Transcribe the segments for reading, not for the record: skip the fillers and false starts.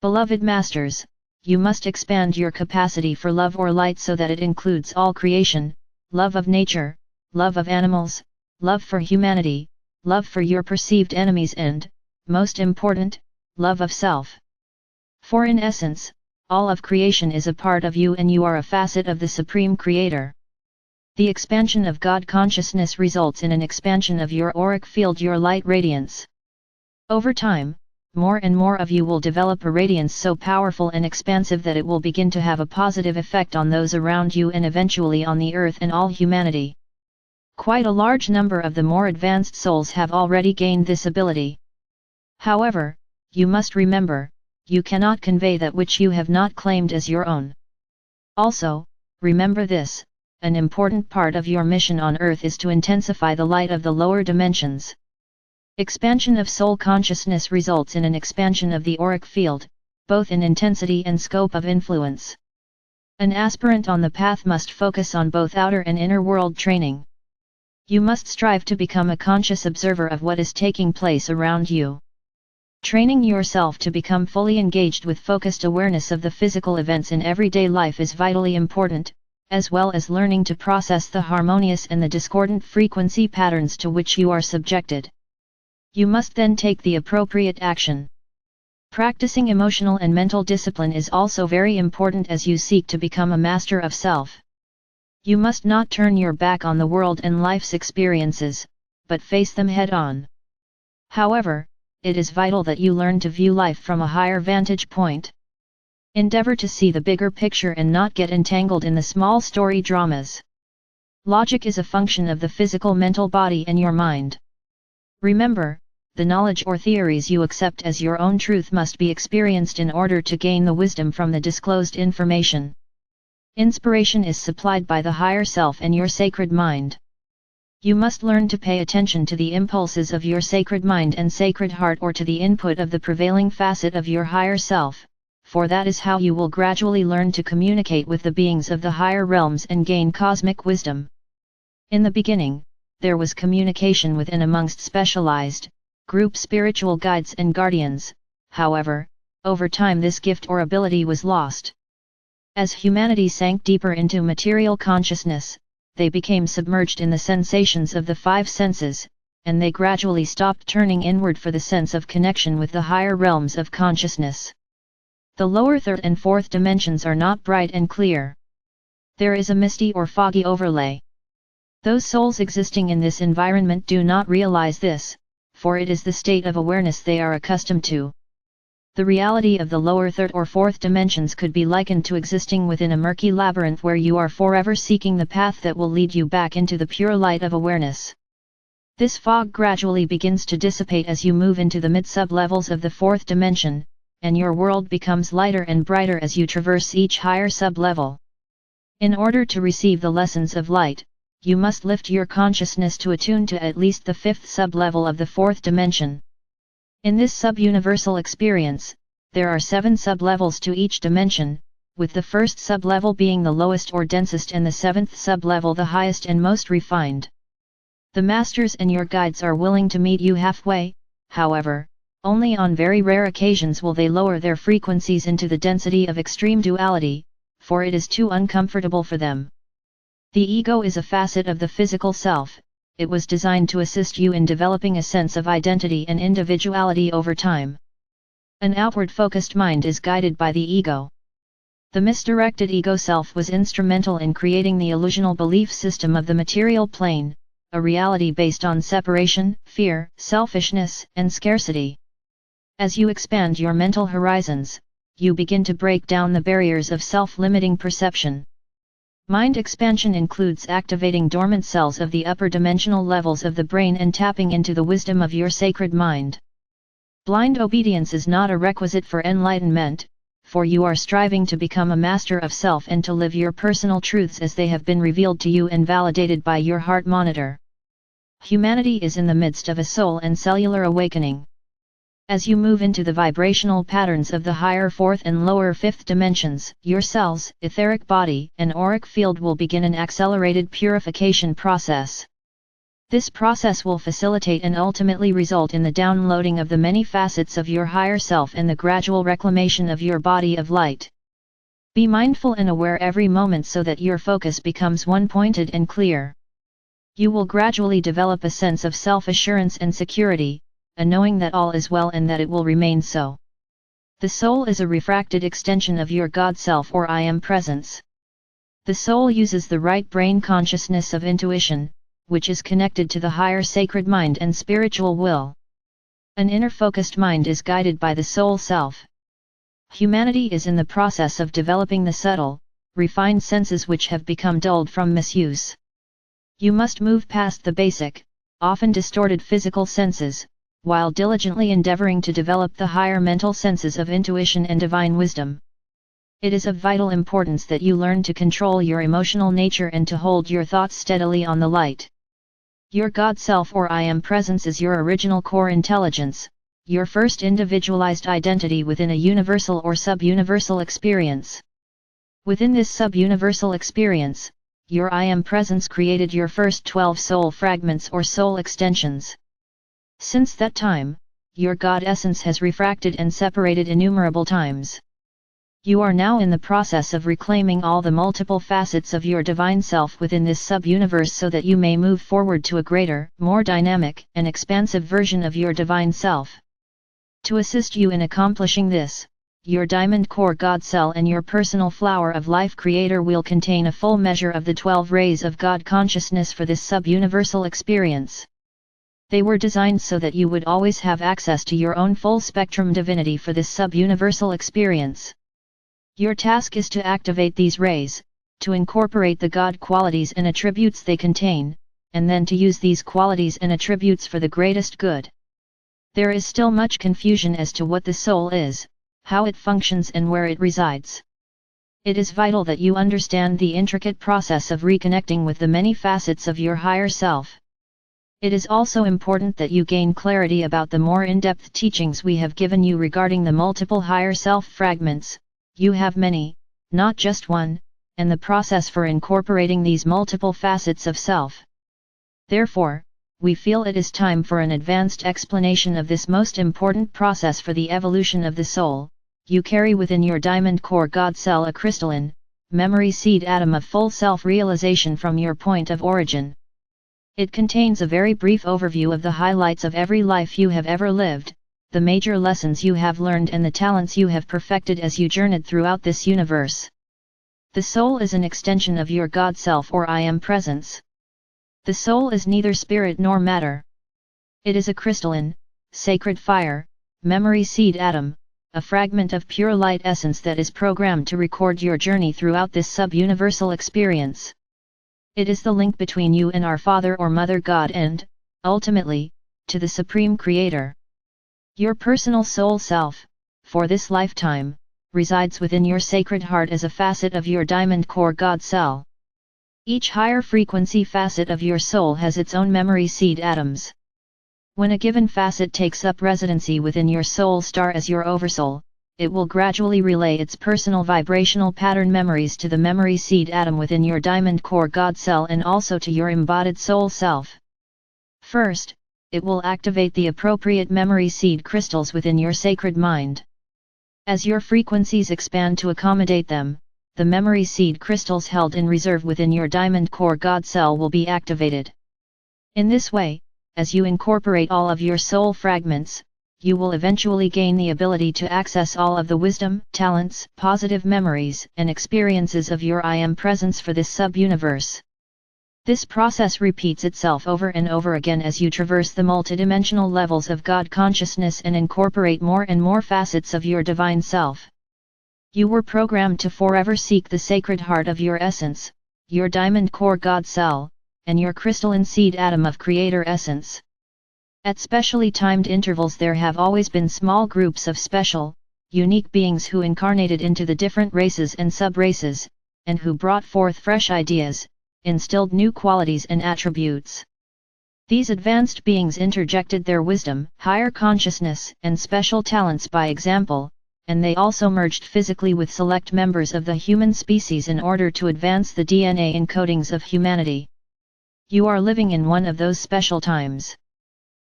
Beloved Masters, you must expand your capacity for love or light so that it includes all creation, love of nature, love of animals, love for humanity, love for your perceived enemies and, most important, love of self. For in essence, all of creation is a part of you and you are a facet of the Supreme Creator. The expansion of God consciousness results in an expansion of your auric field, your light radiance. Over time, more and more of you will develop a radiance so powerful and expansive that it will begin to have a positive effect on those around you and eventually on the earth and all humanity. Quite a large number of the more advanced souls have already gained this ability. However, you must remember, you cannot convey that which you have not claimed as your own. Also, remember this, an important part of your mission on earth is to intensify the light of the lower dimensions. Expansion of soul consciousness results in an expansion of the auric field, both in intensity and scope of influence. An aspirant on the path must focus on both outer and inner world training. You must strive to become a conscious observer of what is taking place around you. Training yourself to become fully engaged with focused awareness of the physical events in everyday life is vitally important, as well as learning to process the harmonious and the discordant frequency patterns to which you are subjected. You must then take the appropriate action. Practicing emotional and mental discipline is also very important as you seek to become a master of self. You must not turn your back on the world and life's experiences, but face them head-on. However, it is vital that you learn to view life from a higher vantage point. Endeavor to see the bigger picture and not get entangled in the small story dramas. Logic is a function of the physical mental body and your mind. Remember, the knowledge or theories you accept as your own truth must be experienced in order to gain the wisdom from the disclosed information. Inspiration is supplied by the higher self and your sacred mind. You must learn to pay attention to the impulses of your sacred mind and sacred heart or to the input of the prevailing facet of your higher self, for that is how you will gradually learn to communicate with the beings of the higher realms and gain cosmic wisdom. In the beginning, there was communication within amongst specialized, group spiritual guides and guardians, however, over time this gift or ability was lost. As humanity sank deeper into material consciousness, they became submerged in the sensations of the five senses, and they gradually stopped turning inward for the sense of connection with the higher realms of consciousness. The lower third and fourth dimensions are not bright and clear. There is a misty or foggy overlay. Those souls existing in this environment do not realize this, for it is the state of awareness they are accustomed to. The reality of the lower third or fourth dimensions could be likened to existing within a murky labyrinth where you are forever seeking the path that will lead you back into the pure light of awareness. This fog gradually begins to dissipate as you move into the mid-sub-levels of the fourth dimension, and your world becomes lighter and brighter as you traverse each higher sub-level. In order to receive the lessons of light, you must lift your consciousness to attune to at least the fifth sub-level of the fourth dimension. In this sub-universal experience, there are 7 sub-levels to each dimension, with the first sub-level being the lowest or densest and the 7th sub-level the highest and most refined. The masters and your guides are willing to meet you halfway, however, only on very rare occasions will they lower their frequencies into the density of extreme duality, for it is too uncomfortable for them. The ego is a facet of the physical self. It was designed to assist you in developing a sense of identity and individuality over time. An outward-focused mind is guided by the ego. The misdirected ego self was instrumental in creating the illusional belief system of the material plane, a reality based on separation, fear, selfishness, and scarcity. As you expand your mental horizons, you begin to break down the barriers of self-limiting perception. Mind expansion includes activating dormant cells of the upper dimensional levels of the brain and tapping into the wisdom of your sacred mind. Blind obedience is not a requisite for enlightenment, for you are striving to become a master of self and to live your personal truths as they have been revealed to you and validated by your heart monitor. Humanity is in the midst of a soul and cellular awakening. As you move into the vibrational patterns of the higher fourth and lower fifth dimensions, your cells, etheric body, and auric field will begin an accelerated purification process. This process will facilitate and ultimately result in the downloading of the many facets of your higher self and the gradual reclamation of your body of light. Be mindful and aware every moment so that your focus becomes one-pointed and clear. You will gradually develop a sense of self-assurance and security, a knowing that all is well and that it will remain so. The soul is a refracted extension of your God Self or I Am Presence. The soul uses the right brain consciousness of intuition, which is connected to the higher sacred mind and spiritual will. An inner focused mind is guided by the soul self. Humanity is in the process of developing the subtle, refined senses which have become dulled from misuse. You must move past the basic, often distorted physical senses, while diligently endeavoring to develop the higher mental senses of intuition and divine wisdom. It is of vital importance that you learn to control your emotional nature and to hold your thoughts steadily on the light. Your God Self or I Am Presence is your original core intelligence, your first individualized identity within a universal or sub-universal experience. Within this sub-universal experience, your I Am Presence created your first 12 soul fragments or soul extensions. Since that time, your God Essence has refracted and separated innumerable times. You are now in the process of reclaiming all the multiple facets of your divine self within this sub-universe so that you may move forward to a greater, more dynamic and expansive version of your divine self. To assist you in accomplishing this, your Diamond Core God Cell and your personal Flower of Life Creator will contain a full measure of the 12 rays of God consciousness for this sub-universal experience. They were designed so that you would always have access to your own full spectrum divinity for this sub-universal experience. Your task is to activate these rays, to incorporate the God qualities and attributes they contain, and then to use these qualities and attributes for the greatest good. There is still much confusion as to what the soul is, how it functions and where it resides. It is vital that you understand the intricate process of reconnecting with the many facets of your higher self. It is also important that you gain clarity about the more in-depth teachings we have given you regarding the multiple higher self fragments. You have many, not just one, and the process for incorporating these multiple facets of self. Therefore, we feel it is time for an advanced explanation of this most important process for the evolution of the soul. You carry within your Diamond Core God Cell a crystalline, memory seed atom of full self-realization from your point of origin. It contains a very brief overview of the highlights of every life you have ever lived, the major lessons you have learned and the talents you have perfected as you journeyed throughout this universe. The soul is an extension of your God Self or I Am Presence. The soul is neither spirit nor matter. It is a crystalline, sacred fire, memory seed atom, a fragment of pure light essence that is programmed to record your journey throughout this sub-universal experience. It is the link between you and our Father or Mother God and, ultimately, to the Supreme Creator. Your personal soul self, for this lifetime, resides within your sacred heart as a facet of your Diamond Core God Cell. Each higher frequency facet of your soul has its own memory seed atoms. When a given facet takes up residency within your soul star as your oversoul, it will gradually relay its personal vibrational pattern memories to the memory seed atom within your Diamond Core God Cell and also to your embodied soul self. First, it will activate the appropriate memory seed crystals within your sacred mind. As your frequencies expand to accommodate them, the memory seed crystals held in reserve within your Diamond Core God Cell will be activated. In this way, as you incorporate all of your soul fragments, you will eventually gain the ability to access all of the wisdom, talents, positive memories, and experiences of your I Am Presence for this sub-universe. This process repeats itself over and over again as you traverse the multidimensional levels of God consciousness and incorporate more and more facets of your divine self. You were programmed to forever seek the sacred heart of your essence, your Diamond Core God Cell, and your crystalline seed atom of Creator Essence. At specially timed intervals there have always been small groups of special, unique beings who incarnated into the different races and sub-races, and who brought forth fresh ideas, instilled new qualities and attributes. These advanced beings interjected their wisdom, higher consciousness, and special talents by example, and they also merged physically with select members of the human species in order to advance the DNA encodings of humanity. You are living in one of those special times.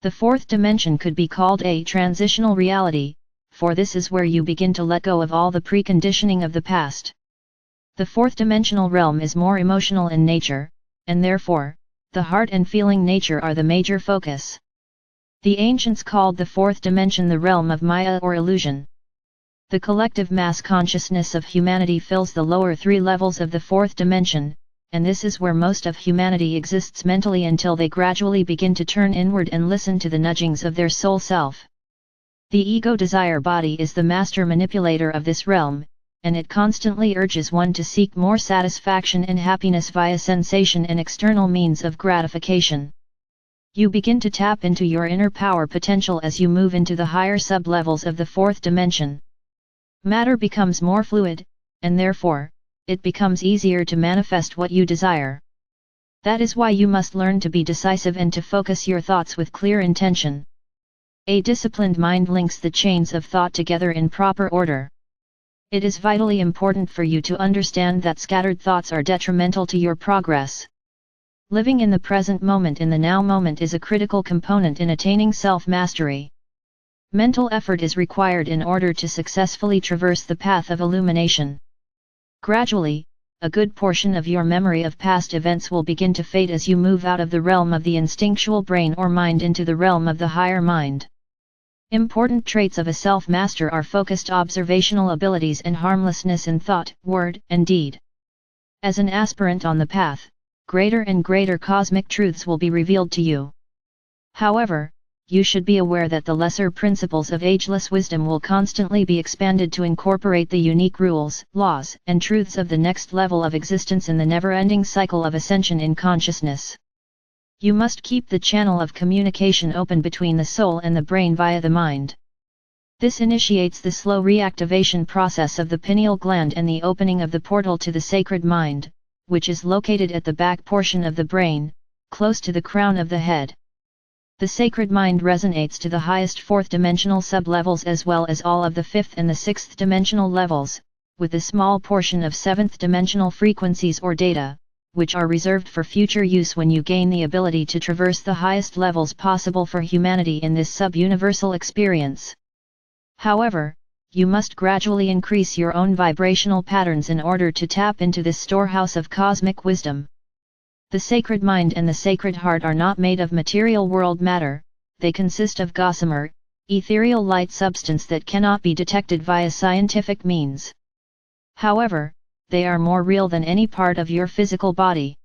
The fourth dimension could be called a transitional reality, for this is where you begin to let go of all the preconditioning of the past. The fourth dimensional realm is more emotional in nature, and therefore, the heart and feeling nature are the major focus. The ancients called the fourth dimension the realm of Maya or illusion. The collective mass consciousness of humanity fills the lower three levels of the fourth dimension, and this is where most of humanity exists mentally until they gradually begin to turn inward and listen to the nudgings of their soul self. The ego desire body is the master manipulator of this realm, and it constantly urges one to seek more satisfaction and happiness via sensation and external means of gratification. You begin to tap into your inner power potential as you move into the higher sub-levels of the fourth dimension. Matter becomes more fluid, and therefore, it becomes easier to manifest what you desire. That is why you must learn to be decisive and to focus your thoughts with clear intention. A disciplined mind links the chains of thought together in proper order. It is vitally important for you to understand that scattered thoughts are detrimental to your progress. Living in the present moment in the now moment is a critical component in attaining self-mastery. Mental effort is required in order to successfully traverse the path of illumination. Gradually, a good portion of your memory of past events will begin to fade as you move out of the realm of the instinctual brain or mind into the realm of the higher mind. Important traits of a self-master are focused observational abilities and harmlessness in thought, word, and deed. As an aspirant on the path, greater and greater cosmic truths will be revealed to you. However, you should be aware that the lesser principles of ageless wisdom will constantly be expanded to incorporate the unique rules, laws, and truths of the next level of existence in the never-ending cycle of ascension in consciousness. You must keep the channel of communication open between the soul and the brain via the mind. This initiates the slow reactivation process of the pineal gland and the opening of the portal to the sacred mind, which is located at the back portion of the brain, close to the crown of the head. The sacred mind resonates to the highest fourth-dimensional sub-levels as well as all of the fifth and the sixth-dimensional levels, with a small portion of seventh-dimensional frequencies or data, which are reserved for future use when you gain the ability to traverse the highest levels possible for humanity in this sub-universal experience. However, you must gradually increase your own vibrational patterns in order to tap into this storehouse of cosmic wisdom. The sacred mind and the sacred heart are not made of material world matter, they consist of gossamer, ethereal light substance that cannot be detected via scientific means. However, they are more real than any part of your physical body.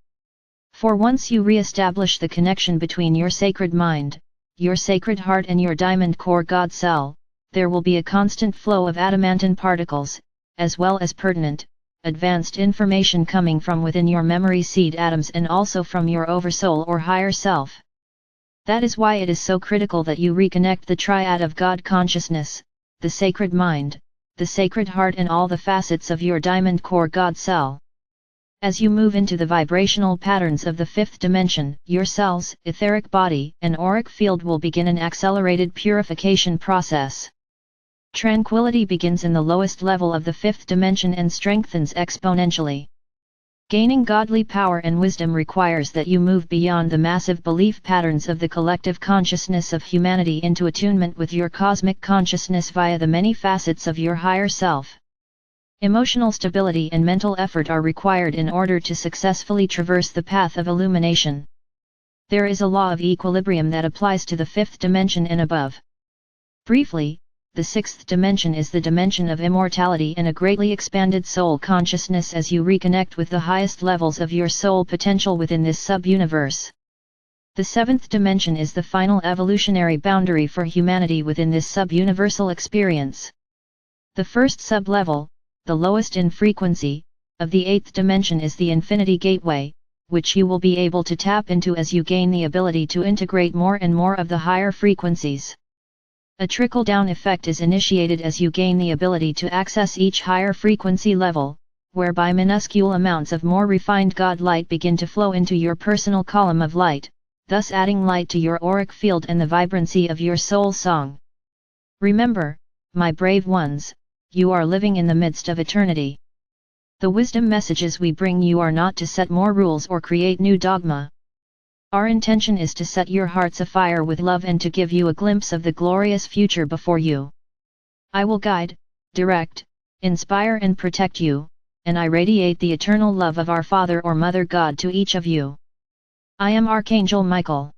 For once you re-establish the connection between your sacred mind, your sacred heart and your diamond core God cell, there will be a constant flow of adamantine particles, as well as pertinent, advanced information coming from within your memory seed atoms and also from your oversoul or higher self. That is why it is so critical that you reconnect the triad of God consciousness, the sacred mind, the sacred heart and all the facets of your diamond core God cell. As you move into the vibrational patterns of the fifth dimension, your cells, etheric body, and auric field will begin an accelerated purification process. Tranquility begins in the lowest level of the fifth dimension and strengthens exponentially. Gaining godly power and wisdom requires that you move beyond the massive belief patterns of the collective consciousness of humanity into attunement with your cosmic consciousness via the many facets of your higher self. Emotional stability and mental effort are required in order to successfully traverse the path of illumination. There is a law of equilibrium that applies to the fifth dimension and above. Briefly, the sixth dimension is the dimension of immortality and a greatly expanded soul consciousness as you reconnect with the highest levels of your soul potential within this sub-universe. The seventh dimension is the final evolutionary boundary for humanity within this sub-universal experience. The first sub-level, the lowest in frequency, of the eighth dimension is the infinity gateway, which you will be able to tap into as you gain the ability to integrate more and more of the higher frequencies. A trickle-down effect is initiated as you gain the ability to access each higher frequency level, whereby minuscule amounts of more refined God light begin to flow into your personal column of light, thus adding light to your auric field and the vibrancy of your soul song. Remember, my brave ones, you are living in the midst of eternity. The wisdom messages we bring you are not to set more rules or create new dogma. Our intention is to set your hearts afire with love and to give you a glimpse of the glorious future before you. I will guide, direct, inspire and protect you, and I radiate the eternal love of our Father or Mother God to each of you. I am Archangel Michael.